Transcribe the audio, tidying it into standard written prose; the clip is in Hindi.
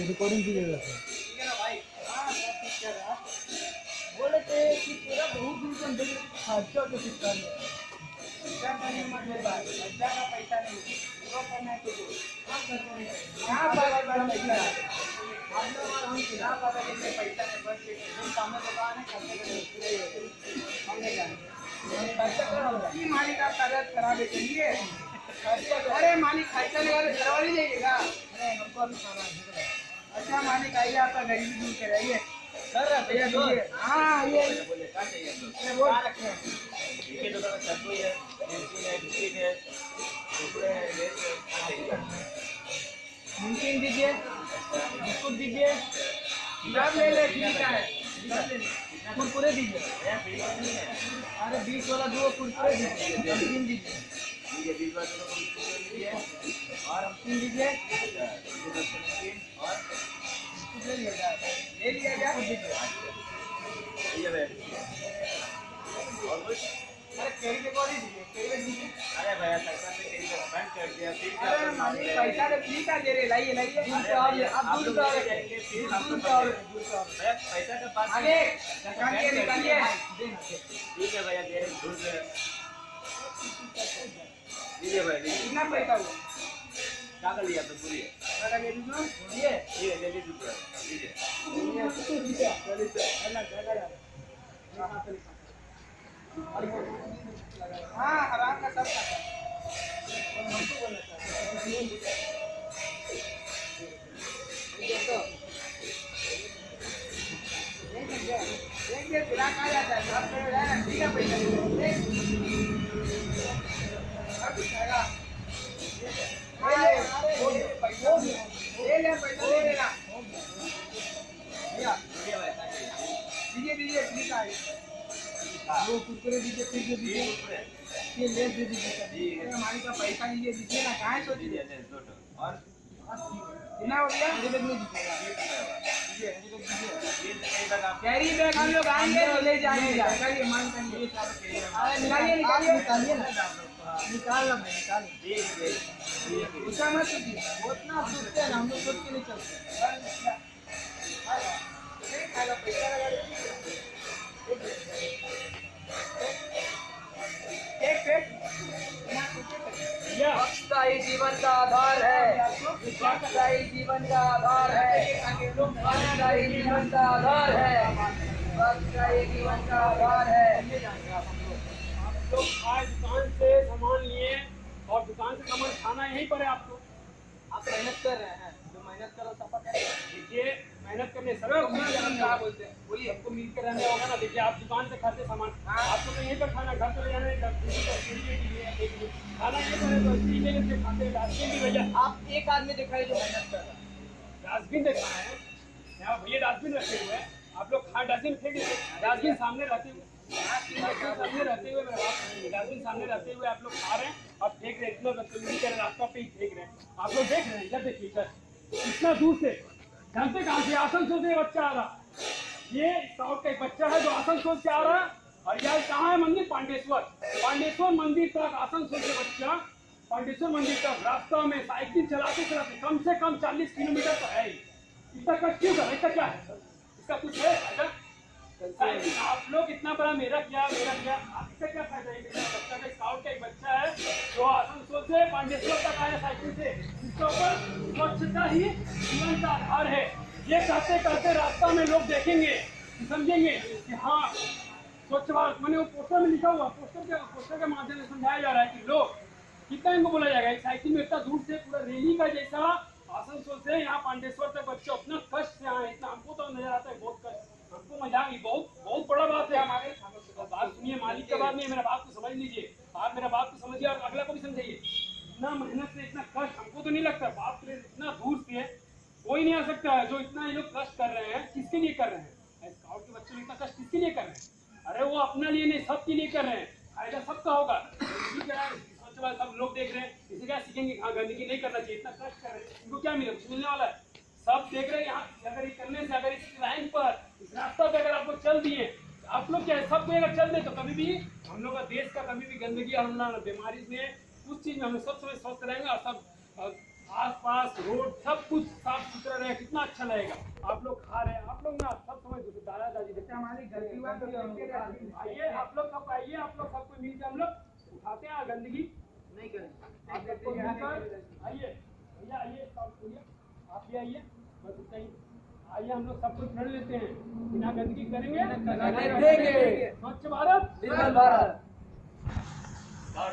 रिकॉर्डिंग कीजिएगा सर। ठीक है ना भाई? हाँ सब ठीक चल रहा है। बोले थे कि तेरा बहुत दिन से हम देख रहे थे खर्चा तो ठीक कर ले। खर्चा करने मत ले भाई, खर्चा का पैसा नहीं पूरा करना है तुझे। हाँ करना है। यहाँ पर पैसा है। हम लोग हम खिला पाते हैं पैसा नहीं बच के हम सामने दुकान है खर्चे करने हम नहीं जाएंगे। खर्चा करो कि मालिक आप कागज करा देते हैं। अरे मालिक खर्चा नहीं वाले करवा ही जाइएगा। हमको अभी करवा है। अच्छा मालिक आइए आपका गरीबी दूर कराइए। सर भैया दीजिए। हाँ ये बोले क्या चाहिए ये बोल रखे हैं। इसके दुकान में सब कोई है, नमकीन है, बिस्किट है, कुरकुरे है, लेस है, नमकीन दीजिए, बिस्कुट दीजिए, सब ले ले ठीक है, कुरकुरे दीजिए। अरे 20 वाला दो कुरकुरे दीजिए, नमकीन दीजिए, 20 वाला दो कुरकुरे दीजिए और नमकीन दीजिए और ले लिया जाए और कुछ। अरे केरी के कौन दीजिए, केरी दीजिए। अरे भैया सरकार ने केरी का बंद कर दिया फिर अरे मालिक पैसा तो फ्री का दे रहे, लाइए लाइए आप दूर का रखेंगे फिर हम दूर का भैया पैसा का बात आगे निकालिए निकालिए। ठीक है भैया दे रहे दूर से दीजिए भाई कितना पैसा हुआ क्या कर लिया तो बोलिए क्या कर लिया ये ठीक है जल्दी दूसरा लीजिए हाँ आराम का सब हमको बोलना चाहिए देखिए गिरा कहा जाता है सब ठीक है पैसा दीजिए ठीक है वो कुरकुरे दीजिए फिर जो दीजिए ये लेस दे दीजिए हमारी का पैसा दीजिए ना कहाँ सोच दीजिए और कितना हो गया कैरी बैग हम लोग आएंगे तो ले जाएंगे निकालिए मान कर निकालिए निकालिए निकालिए ना निकाल उसका मत सोचिए उतना सोचते हैं ना हम लोग सोच के नहीं चलते पैसा लगा स्वच्छता ही जीवन का आधार है स्वच्छता ही जीवन का आधार है स्वच्छता ही जीवन का आधार है स्वच्छता ही जीवन का आधार है। तो आज दुकान से सामान लिए और दुकान से सामान खाना यहीं पर है आपको आप मेहनत कर रहे हैं जो मेहनत करो सफा करें देखिए मेहनत करने सब क्या बोलते हैं बोलिए सबको मिल के रहने होगा ना। देखिए आप दुकान से खाते सामान आपको तो यहीं पर खाना घर चले जाना है खाना यहीं पर है तो इसीलिए खाते डास्टबिन भी भैया आप एक आदमी दिखाई जो मेहनत कर रहा है डास्टबिन देखा है यहाँ भैया डास्टबिन रखे हुए हैं आप लोग खा डस्टबिन फेंक दीजिए डस्टबिन सामने रहते हुए डास्टबिन सामने रहते हुए आप लोग खा रहे हैं और फेंक रहे इतना बदतमीजी कर रास्ता पे ही फेंक रहे हैं आप लोग देख रहे हैं इधर देखिए इधर इतना दूर से जानते कहाँ से आसनसोल से बच्चा आ रहा ये साउथ का एक बच्चा है जो आसनसोल से आ रहा है और यह कहाँ है मंदिर पांडेश्वर मंदिर तक आसनसोल से बच्चा पांडेश्वर मंदिर तक रास्ता में साइकिल चलाते चलाते कम से कम 40 किलोमीटर तो है ही इतना कष्ट क्यों कर इसका क्या है इसका कुछ है अगर आप लोग इतना बड़ा मेरा क्या इससे क्या फायदा है बच्चा का स्काउट का एक बच्चा है जो आसनसोल से पांडेश्वर तक आया साइकिल से इसके ऊपर स्वच्छता ही जीवन का आधार है। ये कहते कहते रास्ता में लोग देखेंगे समझेंगे कि हाँ स्वच्छ भारत मैंने वो पोस्टर में लिखा हुआ पोस्टर के माध्यम से समझाया जा रहा है कि लोग कितना इनको बोला जाएगा एक साइकिल में इतना दूर से पूरा रैली का जैसा आसनसोल से यहाँ पांडेश्वर तक बच्चे अपना कष्ट से आए इतना हमको तो नजर आता है बहुत कष्ट हमको मजाक बहुत बड़ा बात है हमारे बात सुनिए मालिक का बात नहीं मेरा बात को समझ लीजिए आप मेरा बात को समझिए और अगला को भी समझाइए इतना मेहनत से इतना कष्ट हमको तो नहीं लगता बाप रे इतना दूर से कोई नहीं आ सकता है जो इतना ये लोग कष्ट कर रहे हैं किसके लिए कर रहे हैं स्काउट के बच्चों इतना कष्ट किसके लिए कर रहे हैं अरे वो अपने लिए नहीं सबके लिए कर रहे हैं फायदा सबका होगा स्वच्छ भारत सब लोग देख रहे हैं इसे क्या सीखेंगे हाँ गंदगी नहीं करना चाहिए इतना कष्ट कर रहे हैं इनको क्या मिले कुछ मिलने वाला है सब देख रहे हैं यहाँ अगर ये करने से अगर इस लाइन पर इस रास्ता पे अगर आपको चल दिए आप लोग क्या है, सबको अगर चल दे तो कभी भी हम लोग का देश का कभी भी गंदगी और हम लोग बीमारी में उस चीज में हम लोग सब समय स्वस्थ रहेंगे और सब आस पास रोड सब कुछ साफ सुथरा रहेगा, कितना अच्छा लगेगा। आप लोग खा रहे हैं, आप लोग ना सब समय दादा दादी देखते हैं, हमारी गलती हुआ तो आइए आप लोग सब आइए, आप लोग सबको मिलकर हम लोग उठाते हैं गंदगी नहीं करेंगे। आप सबको मिलकर आइए भैया, आइए सब बोलिए, आप भी आइए, बस उतना ही आइए, हम लोग सब कुछ लड़ लेते हैं, बिना गंदगी करेंगे देंगे। स्वच्छ भारत जिंदाबाद। और